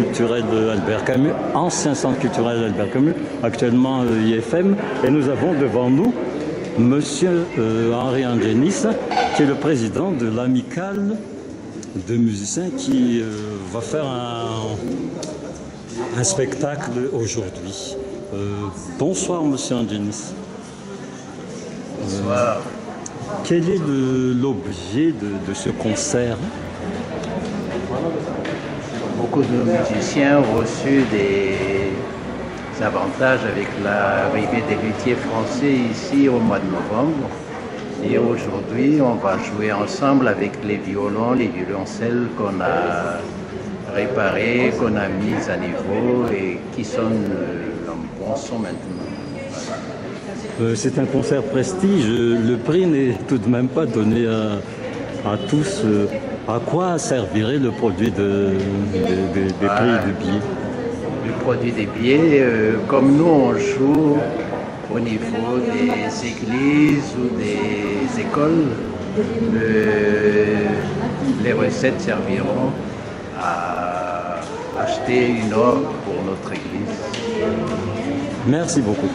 culturel Albert Camus, ancien centre culturel Albert Camus, actuellement IFM. Et nous avons devant nous Monsieur Henri Angenis, qui est le président de l'amicale de musiciens qui va faire un spectacle aujourd'hui. Bonsoir Monsieur Angenis. Bonsoir. Quel est l'objet de ce concert? Beaucoup de musiciens ont reçu des avantages avec l'arrivée des luthiers français ici au mois de novembre. Et aujourd'hui, on va jouer ensemble avec les violons, les violoncelles qu'on a réparés, qu'on a mis à niveau et qui sonnent en bon son maintenant. C'est un concert prestige. Le prix n'est tout de même pas donné à tous. À quoi servirait le produit des prix de billets? Le produit des billets, comme nous on joue au niveau des églises ou des écoles, les recettes serviront à acheter une orgue pour notre église. Merci beaucoup.